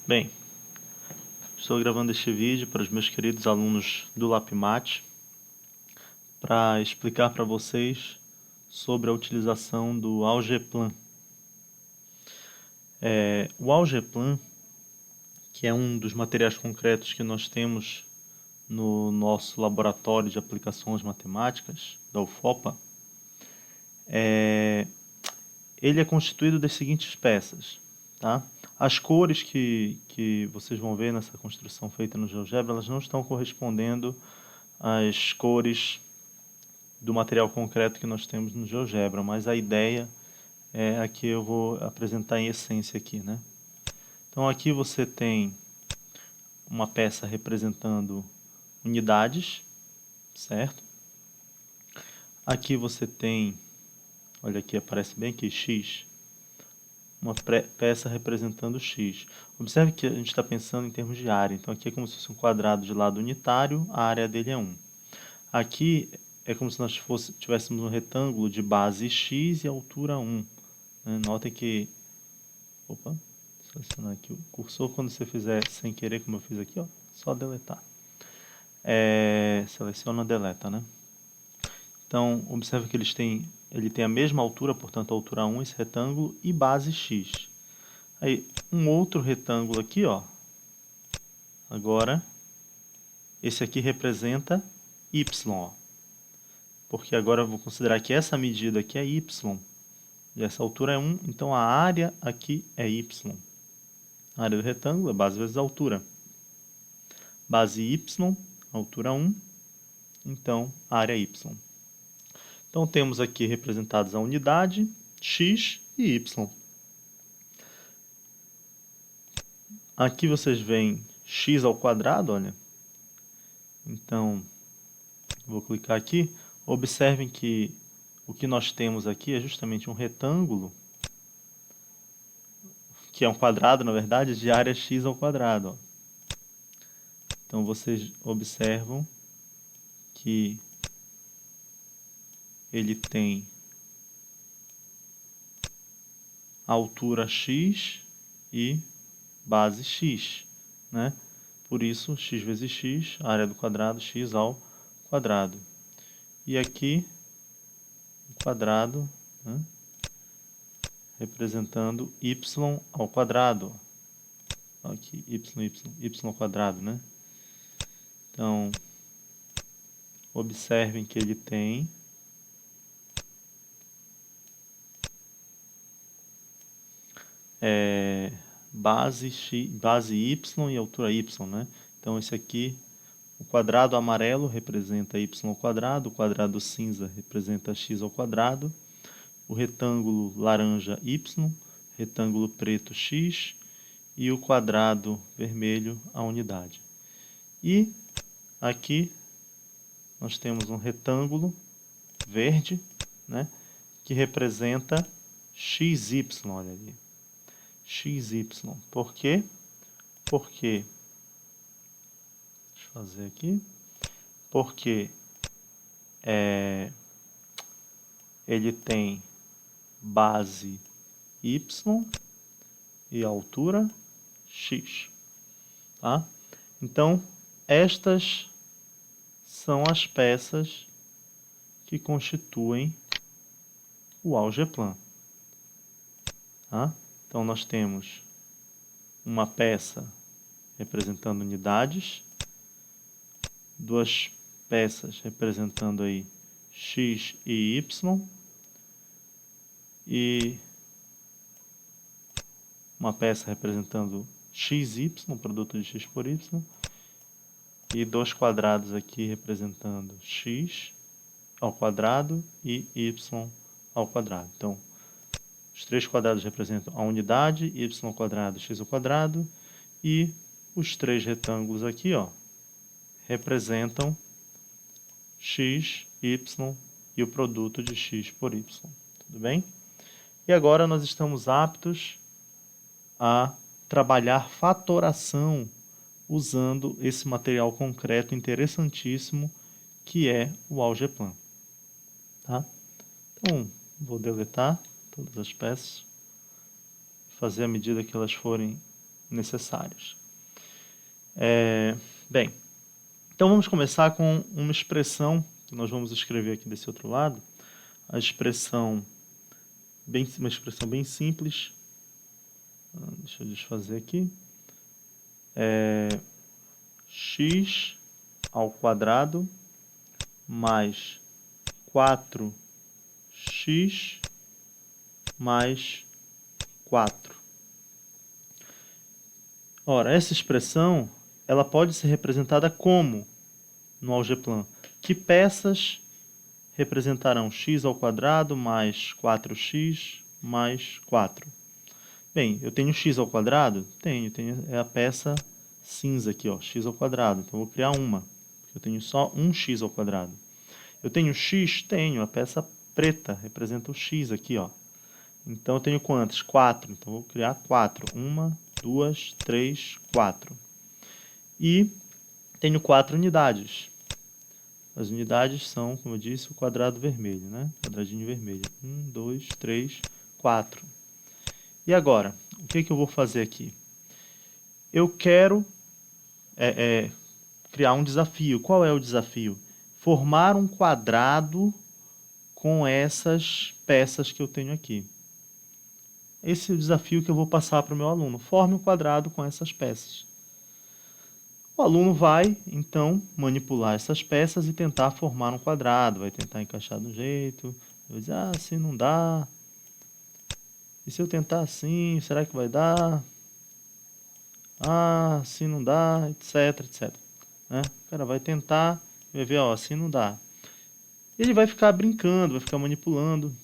Bem, estou gravando este vídeo para os meus queridos alunos do LapMat para explicar para vocês sobre a utilização do Algeplan. O Algeplan, que é um dos materiais concretos que nós temos no nosso laboratório de aplicações matemáticas, da UFOPA, ele é constituído das seguintes peças, tá? As cores que vocês vão ver nessa construção feita no GeoGebra, elas não estão correspondendo às cores do material concreto que nós temos no GeoGebra, mas a ideia é a que eu vou apresentar em essência aqui, né? Então aqui você tem uma peça representando unidades, certo? Aqui você tem, olha aqui, aparece bem aqui, x, uma peça representando x. Observe que a gente está pensando em termos de área, então aqui é como se fosse um quadrado de lado unitário, a área dele é 1. Aqui é como se nós tivéssemos um retângulo de base x e altura 1. Né? Notem que... Opa, selecionar aqui o cursor, quando você fizer sem querer, como eu fiz aqui, ó, só deletar. Seleciona, deleta, né? Então, observe que ele tem a mesma altura, portanto, altura 1, esse retângulo, e base x. Aí, um outro retângulo aqui, ó. Agora, esse aqui representa y, ó. Porque agora eu vou considerar que essa medida aqui é y, e essa altura é 1, então a área aqui é y. A área do retângulo é base vezes a altura. Base y, altura 1, então a área é y. Então temos aqui representados a unidade, x e y. Aqui vocês veem x ao quadrado, olha. Então, vou clicar aqui. Observem que o que nós temos aqui é justamente um retângulo, que é um quadrado, na verdade, de área x ao quadrado. Ó. Então, vocês observam que ele tem altura x e base x, né? Por isso, x vezes x, área do quadrado, x ao quadrado. E aqui, o quadrado, né? Representando y ao quadrado. Aqui, y ao quadrado, né? Então, observem que ele tem base y e altura y, né? Então, esse aqui, o quadrado amarelo representa y ao quadrado, o quadrado cinza representa x ao quadrado, o retângulo laranja y, retângulo preto x e o quadrado vermelho a unidade. E aqui nós temos um retângulo verde, né, que representa xy, olha ali. XY. Por quê? Porque, deixa eu fazer aqui, porque ele tem base y e altura x. Tá? Então, estas são as peças que constituem o Algeplan. Tá? Então, nós temos uma peça representando unidades, duas peças representando aí x e y, e uma peça representando xy, produto de x por y, e dois quadrados aqui representando x ao quadrado e y ao quadrado. Então, os três quadrados representam a unidade, y ao quadrado, x ao quadrado, e os três retângulos aqui, ó, representam x, y e o produto de x por y. Tudo bem? E agora nós estamos aptos a trabalhar fatoração usando esse material concreto interessantíssimo que é o Algeplan. Tá? Então, vou deletar todas as peças, fazer à medida que elas forem necessárias. Bem, então vamos começar com uma expressão que nós vamos escrever aqui desse outro lado. Uma expressão bem simples. Deixa eu desfazer aqui. X ao quadrado mais 4x mais 4. Ora, essa expressão ela pode ser representada como no algeplan? Que peças representarão x ao quadrado mais 4x mais 4? Bem, eu tenho x ao quadrado? Tenho, é a peça cinza aqui, ó, x ao quadrado. Então, eu vou criar uma, porque eu tenho só um x ao quadrado. Eu tenho x? Tenho, a peça preta representa o x aqui, ó. Então, eu tenho quantas? 4. Então, eu vou criar 4. 1, 2, 3, 4. E tenho 4 unidades. As unidades são, como eu disse, o quadrado vermelho, né? Quadradinho vermelho. 1, 2, 3, 4. E agora, o que eu vou fazer aqui? Eu quero criar um desafio. Qual é o desafio? Formar um quadrado com essas peças que eu tenho aqui. Esse é o desafio que eu vou passar para o meu aluno. Forme um quadrado com essas peças. O aluno vai, então, manipular essas peças e tentar formar um quadrado. Vai tentar encaixar do jeito. Vai dizer, assim não dá. E se eu tentar assim, será que vai dar? Assim não dá, etc, etc. Né? O cara vai tentar, vai ver, assim não dá. Ele vai ficar brincando, vai ficar manipulando.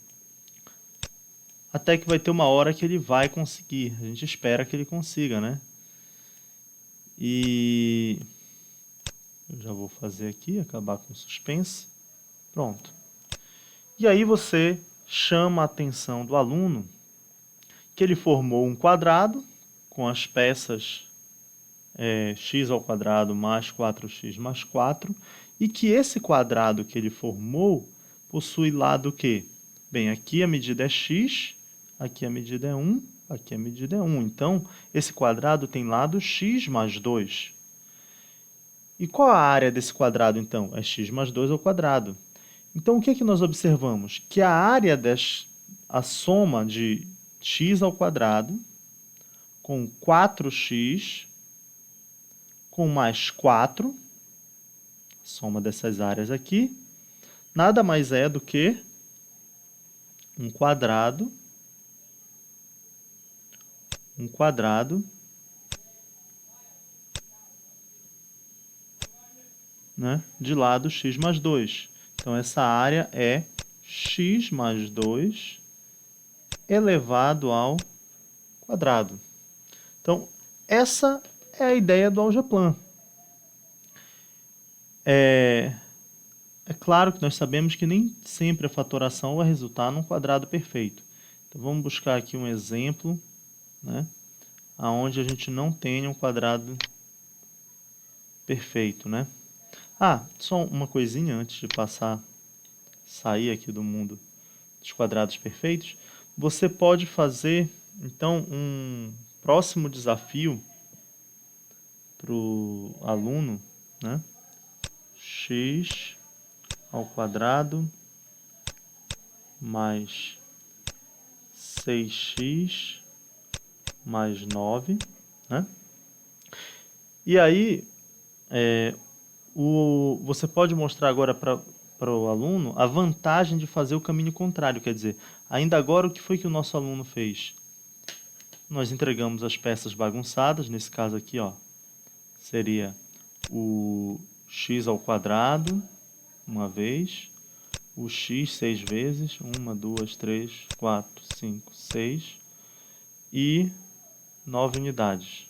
Até que vai ter uma hora que ele vai conseguir. A gente espera que ele consiga, né? E eu já vou fazer aqui, acabar com o suspense. Pronto. E aí você chama a atenção do aluno que ele formou um quadrado com as peças x ao quadrado mais 4x mais 4 e que esse quadrado que ele formou possui lado o quê? Bem, aqui a medida é x, aqui a medida é 1, aqui a medida é 1. Então, esse quadrado tem lado x mais 2. E qual a área desse quadrado, então? É x mais 2 ao quadrado. Então, o que nós observamos? Que a área a soma de x ao quadrado com 4x com mais 4, soma dessas áreas aqui, nada mais é do que um quadrado, né, de lado x mais 2. Então, essa área é x mais 2 elevado ao quadrado. Então, essa é a ideia do algeplan. É claro que nós sabemos que nem sempre a fatoração vai resultar num quadrado perfeito. Então, vamos buscar aqui um exemplo, né, onde a gente não tenha um quadrado perfeito, né? Só uma coisinha antes de sair aqui do mundo dos quadrados perfeitos. Você pode fazer, então, um próximo desafio para o aluno, né? X ao quadrado mais 6x mais 9, né? E aí, você pode mostrar agora para o aluno a vantagem de fazer o caminho contrário. Quer dizer, ainda agora o que foi que o nosso aluno fez? Nós entregamos as peças bagunçadas, nesse caso aqui, ó, seria o x ao quadrado, uma vez, o x 6 vezes, 1, 2, 3, 4, 5, 6, e 9 unidades.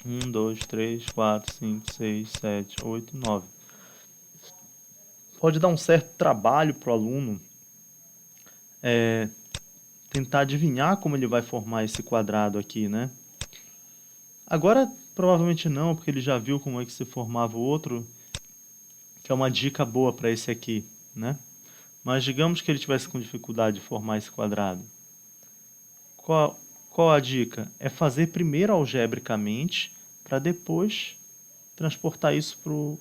1, 2, 3, 4, 5, 6, 7, 8, 9. Pode dar um certo trabalho para o aluno tentar adivinhar como ele vai formar esse quadrado aqui, né? Agora, provavelmente não, porque ele já viu como é que se formava o outro, que é uma dica boa para esse aqui, né? Mas digamos que ele tivesse com dificuldade de formar esse quadrado. Qual qual a dica? É fazer primeiro algebricamente, para depois transportar isso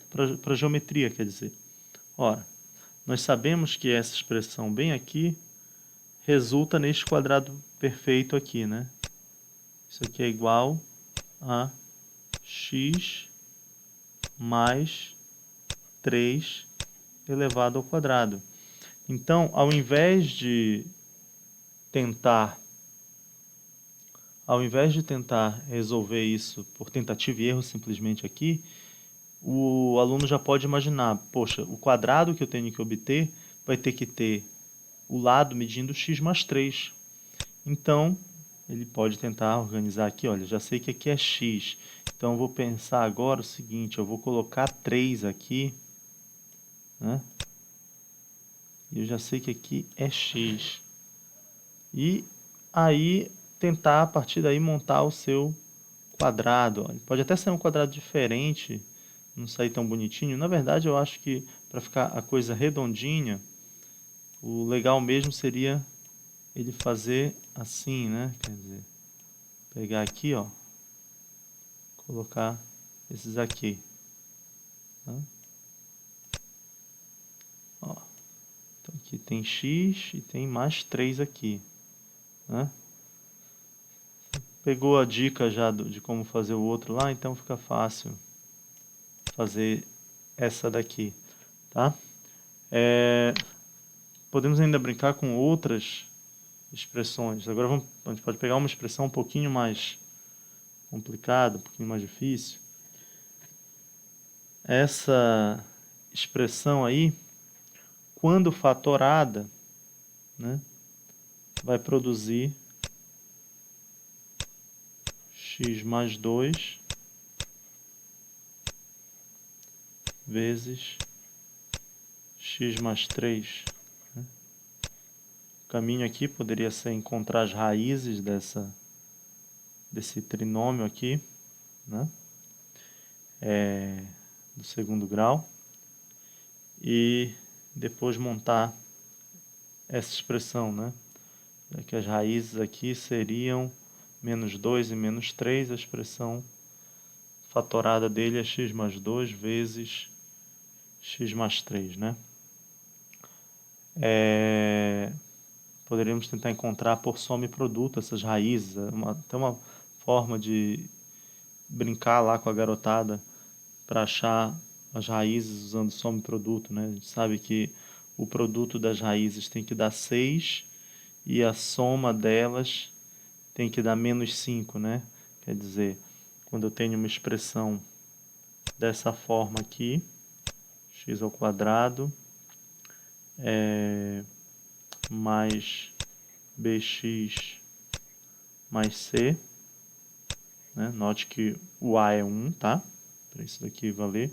para a geometria, quer dizer. Ora, nós sabemos que essa expressão bem aqui resulta neste quadrado perfeito aqui, né? Isso aqui é igual a x mais 3 elevado ao quadrado. Então, ao invés de tentar resolver isso por tentativa e erro simplesmente aqui, o aluno já pode imaginar, poxa, o quadrado que eu tenho que obter vai ter que ter o lado medindo x mais 3. Então, ele pode tentar organizar aqui, olha, já sei que aqui é x, então eu vou pensar agora o seguinte, eu vou colocar 3 aqui, né? E eu já sei que aqui é x. E aí tentar a partir daí montar o seu quadrado. Olha, pode até ser um quadrado diferente, não sair tão bonitinho. Na verdade, eu acho que para ficar a coisa redondinha, o legal mesmo seria ele fazer assim, né? Quer dizer, pegar aqui, ó, colocar esses aqui. Tá? Ó, então aqui tem x e tem mais 3 aqui. Né? Pegou a dica já de como fazer o outro lá, então fica fácil fazer essa daqui, tá? Podemos ainda brincar com outras expressões. Agora a gente pode pegar uma expressão um pouquinho mais complicada, um pouquinho mais difícil. Essa expressão aí, quando fatorada, né, vai produzir x mais 2 vezes x mais 3. Né? O caminho aqui poderia ser encontrar as raízes desse trinômio aqui, né? Do segundo grau, e depois montar essa expressão, né? Já que as raízes aqui seriam menos 2 e menos 3, a expressão fatorada dele é x mais 2 vezes x mais 3, né? Poderíamos tentar encontrar por soma e produto essas raízes. Até uma forma de brincar lá com a garotada para achar as raízes usando soma e produto, né? A gente sabe que o produto das raízes tem que dar 6 e a soma delas tem que dar menos 5, né? Quer dizer, quando eu tenho uma expressão dessa forma aqui, x ao quadrado mais bx mais c, né? Note que o a é 1, tá? Para isso daqui valer.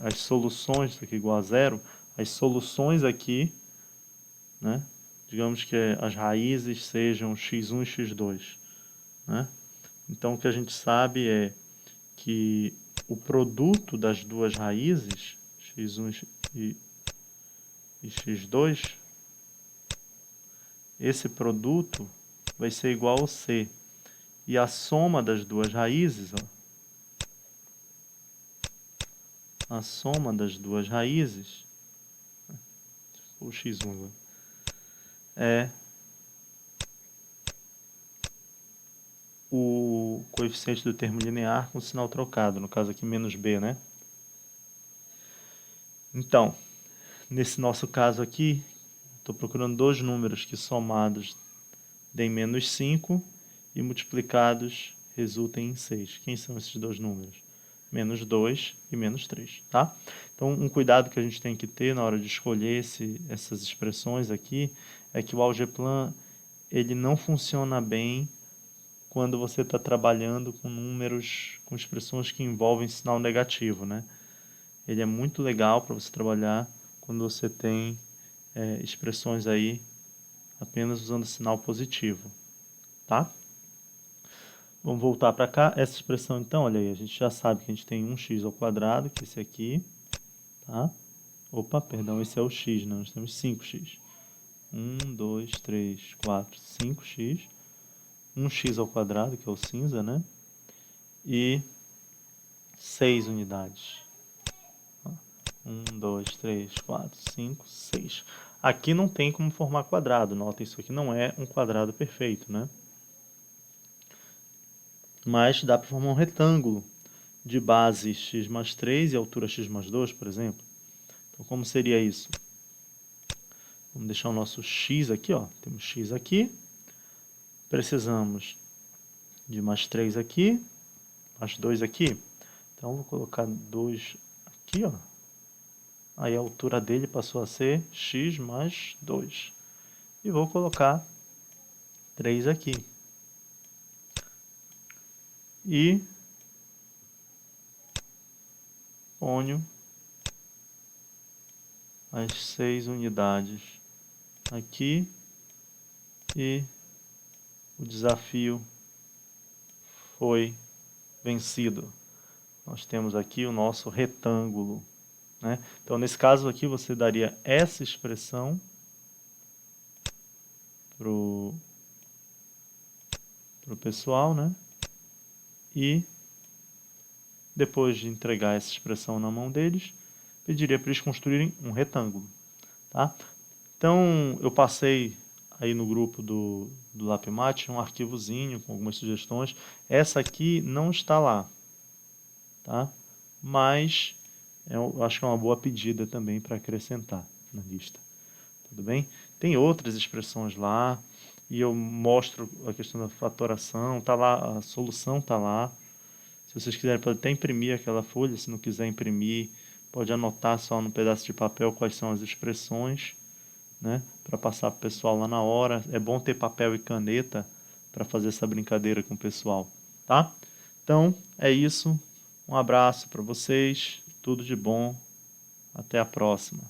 As soluções, isso aqui igual a zero, as soluções aqui, né? Digamos que as raízes sejam x1 e x2, né? Então o que a gente sabe é que o produto das duas raízes, x1 e x2, esse produto vai ser igual ao c. E a soma das duas raízes, ó, a soma das duas raízes, o x1 é o coeficiente do termo linear com sinal trocado, no caso aqui menos b, né? Então, nesse nosso caso aqui, estou procurando dois números que somados deem menos 5 e multiplicados resultem em 6. Quem são esses dois números? Menos 2 e menos 3, tá? Então, um cuidado que a gente tem que ter na hora de escolher essas expressões aqui é que o Algeblan ele não funciona bem quando você está trabalhando com números, com expressões que envolvem sinal negativo, né? Ele é muito legal para você trabalhar quando você tem expressões aí apenas usando sinal positivo, tá? Vamos voltar para cá. Essa expressão, então, olha aí, a gente já sabe que a gente tem 1x ao quadrado, que é esse aqui, tá? Opa, perdão, esse é o x, né? Nós temos 5x. 1, 2, 3, 4, 5x 1x², que é o cinza, né? E 6 unidades. 1, 2, 3, 4, 5, 6. Aqui não tem como formar quadrado. Nota, isso aqui não é um quadrado perfeito, né? Mas dá para formar um retângulo de base x mais 3 e altura x mais 2, por exemplo. Então, como seria isso? Vamos deixar o nosso x aqui, ó. Temos x aqui. Precisamos de mais 3 aqui, mais 2 aqui. Então, vou colocar 2 aqui, ó. Aí a altura dele passou a ser x mais 2. E vou colocar 3 aqui. E ponho as 6 unidades aqui. E o desafio foi vencido. Nós temos aqui o nosso retângulo, né? Então, nesse caso aqui, você daria essa expressão pro pessoal, né? E depois de entregar essa expressão na mão deles, pediria para eles construírem um retângulo, tá? Então, eu passei aí no grupo do Lapmate um arquivozinho com algumas sugestões. Essa aqui não está lá, tá? Mas eu acho que é uma boa pedida também para acrescentar na lista. Tudo bem? Tem outras expressões lá e eu mostro a questão da fatoração, tá lá, a solução tá lá. Se vocês quiserem, pode até imprimir aquela folha. Se não quiser imprimir, pode anotar só no pedaço de papel quais são as expressões, né, para passar para o pessoal lá na hora. É bom ter papel e caneta para fazer essa brincadeira com o pessoal, tá? Então, é isso. Um abraço para vocês, tudo de bom, até a próxima.